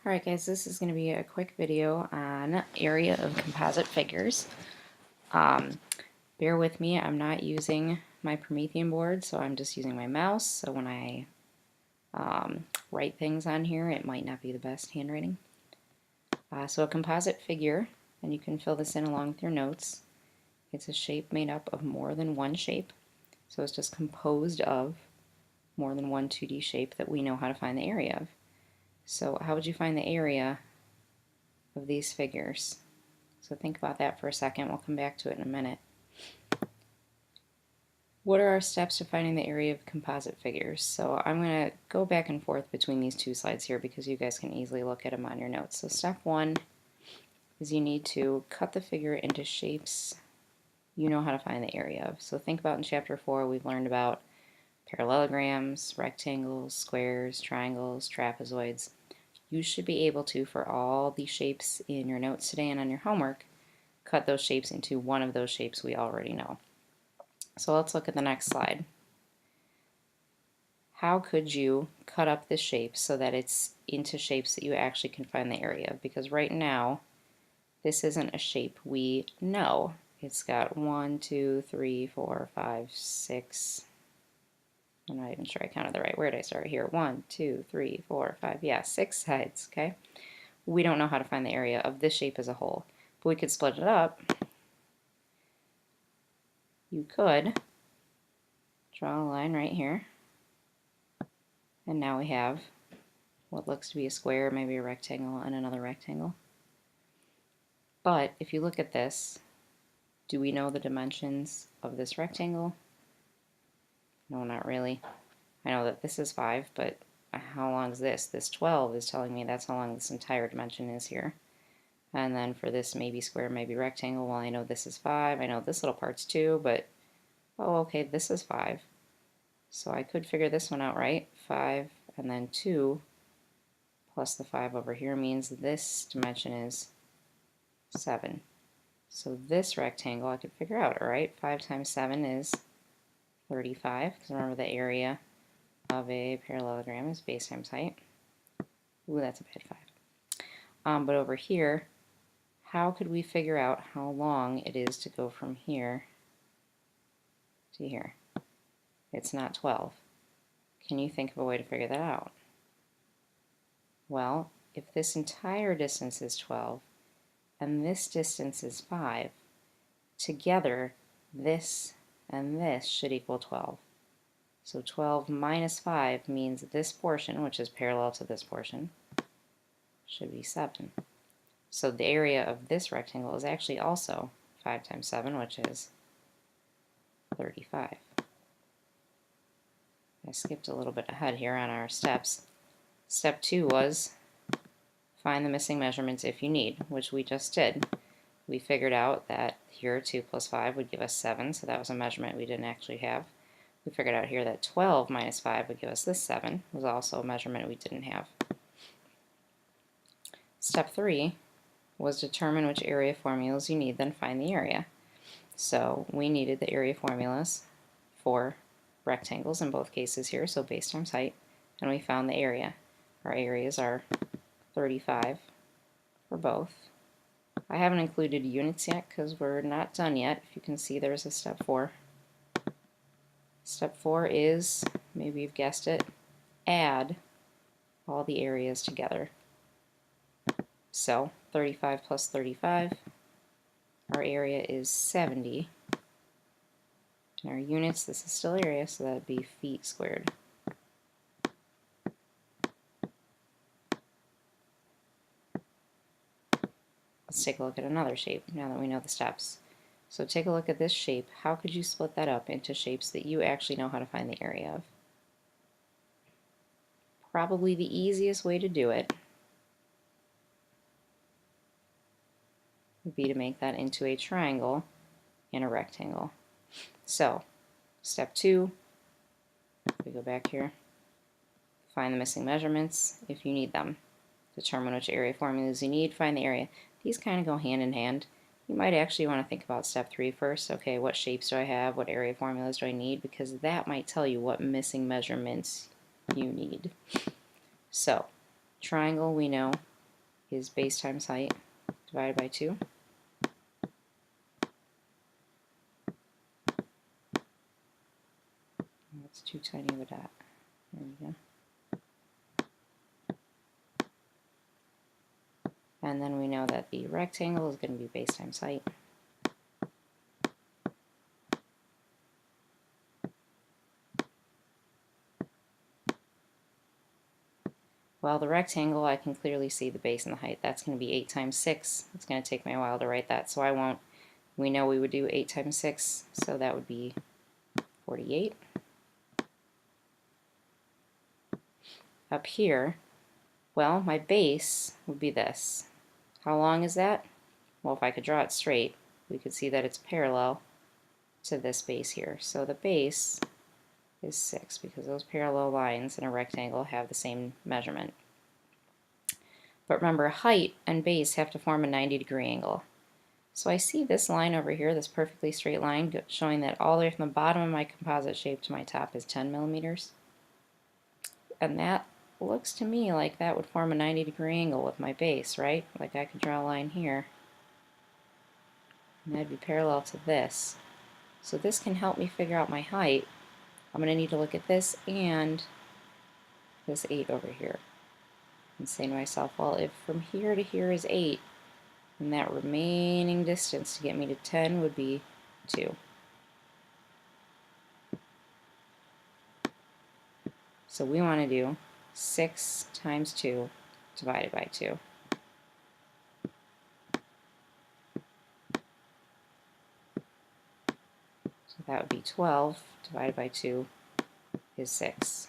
Alright guys, this is going to be a quick video on area of composite figures. Bear with me, I'm not using my Promethean board, so I'm just using my mouse, so when I write things on here it might not be the best handwriting. So a composite figure, and you can fill this in along with your notes, it's a shape made up of more than one shape, so it's just composed of more than one 2D shape that we know how to find the area of. So how would you find the area of these figures? So think about that for a second. We'll come back to it in a minute. What are our steps to finding the area of composite figures? So I'm going to go back and forth between these two slides here because you guys can easily look at them on your notes. So step one is you need to cut the figure into shapes you know how to find the area of. So think about in chapter 4 we've learned about parallelograms, rectangles, squares, triangles, trapezoids. You should be able to, for all the shapes in your notes today and on your homework, cut those shapes into one of those shapes we already know. So let's look at the next slide. How could you cut up this shape so that it's into shapes that you actually can find the area of? Because right now, this isn't a shape we know. It's got 1, 2, 3, 4, 5, 6. I'm not even sure I counted the right. Where did I start here? 1, 2, 3, 4, 5. Yeah, 6 sides, okay? We don't know how to find the area of this shape as a whole, but we could split it up. You could draw a line right here, and now we have what looks to be a square, maybe a rectangle, and another rectangle. But if you look at this, do we know the dimensions of this rectangle? No, not really. I know that this is 5, but how long is this? This 12 is telling me that's how long this entire dimension is here. And then for this maybe square, maybe rectangle, well, I know this is 5, I know this little part's 2, but, oh, okay, this is 5. So I could figure this one out, right? 5 and then 2 plus the 5 over here means this dimension is 7. So this rectangle I could figure out, all right? 5 times 7 is 35, because remember the area of a parallelogram is base times height. Ooh, that's a bad 5. But over here, how could we figure out how long it is to go from here to here? It's not 12. Can you think of a way to figure that out? Well, if this entire distance is 12 and this distance is 5, together this and this should equal 12. So 12 minus 5 means this portion, which is parallel to this portion, should be 7. So the area of this rectangle is actually also 5 times 7, which is 35. I skipped a little bit ahead here on our steps. Step 2 was find the missing measurements if you need, which we just did. We figured out that here 2 plus 5 would give us 7, so that was a measurement we didn't actually have. We figured out here that 12 minus 5 would give us this 7, was also a measurement we didn't have. Step 3 was determine which area formulas you need, then find the area. So we needed the area formulas for rectangles in both cases here, so base times height, and we found the area. Our areas are 35 for both. I haven't included units yet because we're not done yet. If you can see, there's a step 4. Step 4 is, maybe you've guessed it, add all the areas together. So 35 plus 35, our area is 70. And our units, this is still area, so that would be feet squared. Let's take a look at another shape now that we know the steps. So take a look at this shape. How could you split that up into shapes that you actually know how to find the area of? Probably the easiest way to do it would be to make that into a triangle and a rectangle. So, step 2, if we go back here, find the missing measurements if you need them. Determine which area formulas you need, find the area. These kind of go hand in hand. You might actually want to think about step 3 first. Okay, what shapes do I have? What area formulas do I need? Because that might tell you what missing measurements you need. So, triangle we know is base times height divided by 2. That's too tiny of a dot. There we go. And then we know that the rectangle is going to be base times height. Well, the rectangle, I can clearly see the base and the height. That's going to be 8 times 6. It's going to take me a while to write that, so I won't. We know we would do 8 times 6, so that would be 48. Up here, well, my base would be this. How long is that? Well, if I could draw it straight, we could see that it's parallel to this base here. So the base is 6 because those parallel lines in a rectangle have the same measurement. But remember, height and base have to form a 90-degree angle. So I see this line over here, this perfectly straight line, showing that all the way from the bottom of my composite shape to my top is 10 millimeters. And that looks to me like that would form a 90-degree angle with my base, right? Like I could draw a line here, and that'd be parallel to this. So this can help me figure out my height. I'm going to need to look at this and this 8 over here and say to myself, well, if from here to here is 8, then that remaining distance to get me to 10 would be 2. So we want to do 6 times 2 divided by 2. So that would be 12 divided by 2 is 6.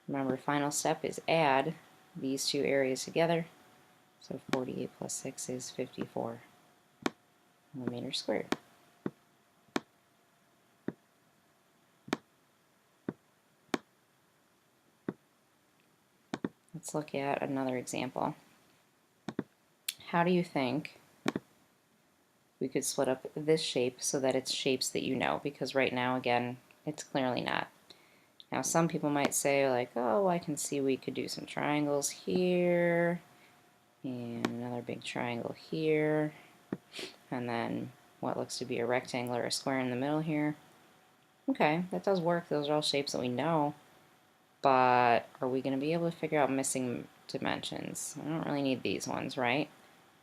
Remember, final step is add these two areas together. So 48 plus 6 is 54 millimeters squared. Let's look at another example. How do you think we could split up this shape so that it's shapes that you know? Because right now, again, it's clearly not. Now, some people might say, like, oh, I can see we could do some triangles here, and another big triangle here, and then what looks to be a rectangle or a square in the middle here. Okay, that does work. Those are all shapes that we know. But are we going to be able to figure out missing dimensions? I don't really need these ones, right?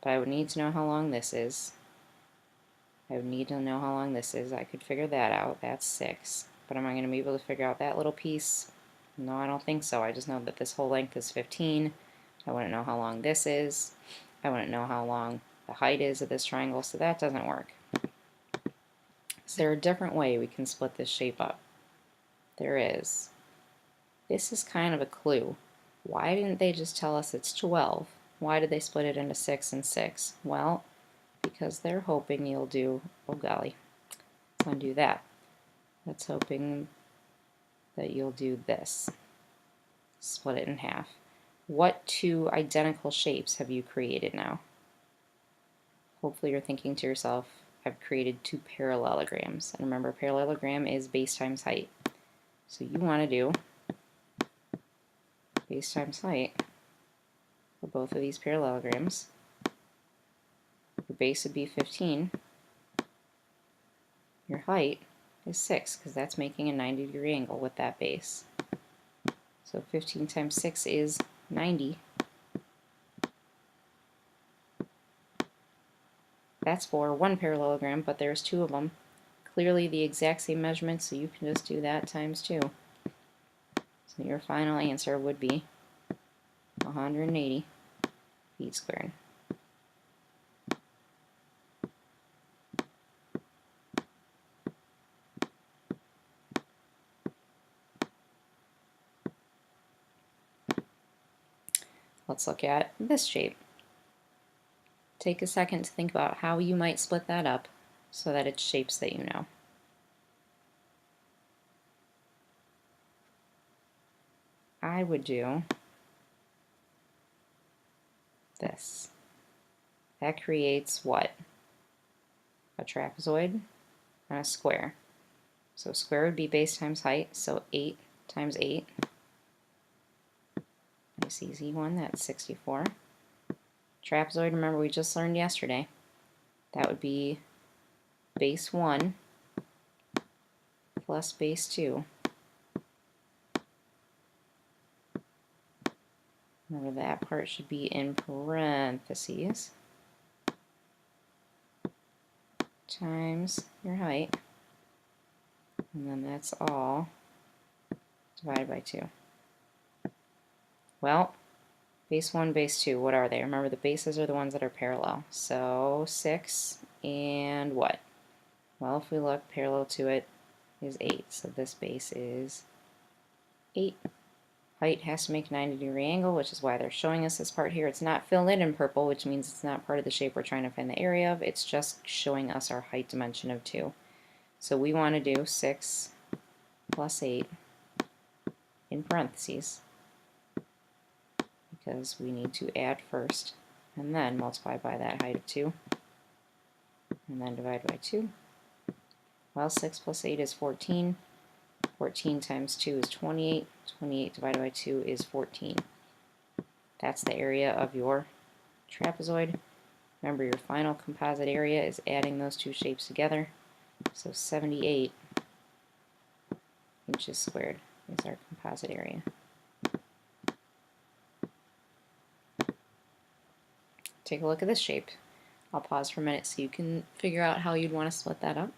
But I would need to know how long this is. I would need to know how long this is. I could figure that out. That's 6. But am I going to be able to figure out that little piece? No, I don't think so. I just know that this whole length is 15. I wouldn't know how long this is. I wouldn't know how long the height is of this triangle, so that doesn't work. Is there a different way we can split this shape up? There is. This is kind of a clue. Why didn't they just tell us it's 12? Why did they split it into 6 and 6? Well, because they're hoping you'll do, oh golly, let's undo that. That's hoping that you'll do this. Split it in half. What two identical shapes have you created now? Hopefully you're thinking to yourself, I've created 2 parallelograms. And remember, parallelogram is base times height. So you want to do base times height for both of these parallelograms. Your base would be 15. Your height is 6, because that's making a 90-degree angle with that base. So 15 times 6 is 90. That's for one parallelogram, but there's 2 of them. Clearly the exact same measurement, so you can just do that times 2. So your final answer would be 180 feet squared. Let's look at this shape. Take a second to think about how you might split that up so that it's shapes that you know. I would do this. That creates what? A trapezoid and a square. So square would be base times height, so 8 times 8. Nice easy one, that's 64. Trapezoid, remember we just learned yesterday. That would be base 1 plus base 2. Remember that part should be in parentheses. Times your height. And then that's all divided by 2. Well, base 1, base 2, what are they? Remember the bases are the ones that are parallel. So 6 and what? Well, if we look, parallel to it is 8. So this base is 8. Height has to make a 90-degree angle, which is why they're showing us this part here. It's not filled in purple, which means it's not part of the shape we're trying to find the area of. It's just showing us our height dimension of 2. So we want to do 6 plus 8 in parentheses, because we need to add first and then multiply by that height of 2 and then divide by 2. Well, 6 plus 8 is 14. 14 times 2 is 28. 28 divided by 2 is 14. That's the area of your trapezoid. Remember, your final composite area is adding those two shapes together. So 78 inches squared is our composite area. Take a look at this shape. I'll pause for a minute so you can figure out how you'd want to split that up.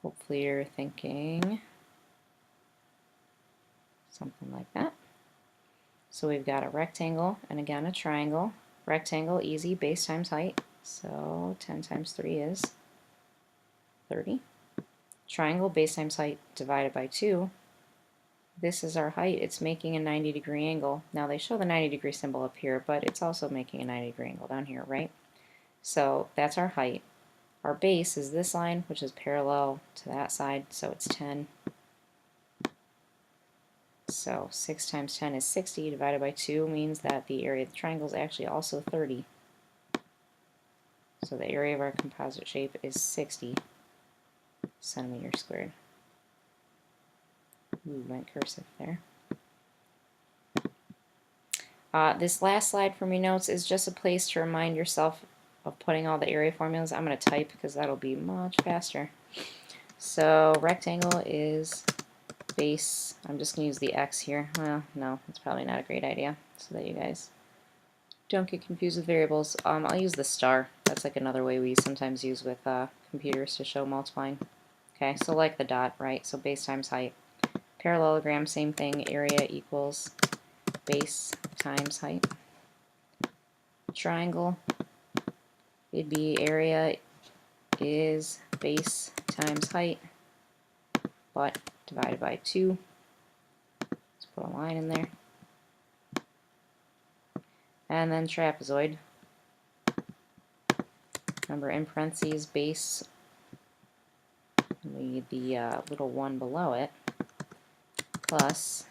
Hopefully you're thinking something like that. So we've got a rectangle and again a triangle. Rectangle, easy, base times height. So 10 times 3 is 30. Triangle, base times height divided by 2. This is our height. It's making a 90-degree angle. Now they show the 90-degree symbol up here, but it's also making a 90-degree angle down here, right? So that's our height. Our base is this line, which is parallel to that side, so it's 10. So 6 times 10 is 60, divided by 2 means that the area of the triangle is actually also 30. So the area of our composite shape is 60 centimeters squared. Ooh, went cursive there. This last slide from your notes is just a place to remind yourself of putting all the area formulas. I'm going to type because that'll be much faster. So rectangle is base, I'm just going to use the X here. Well, no, that's probably not a great idea, so that you guys don't get confused with variables. I'll use the star. That's like another way we sometimes use with computers to show multiplying. Okay, so like the dot, right? So base times height. Parallelogram, same thing. Area equals base times height. Triangle, it'd be area is base times height, but divided by 2. Let's put a line in there. And then trapezoid. Remember, in parentheses, base, we need the little 1 below it, plus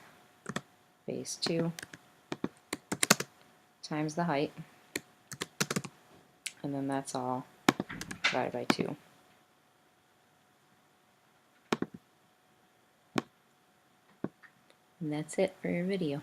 base 2 times the height, and then that's all divided by 2. And that's it for your video.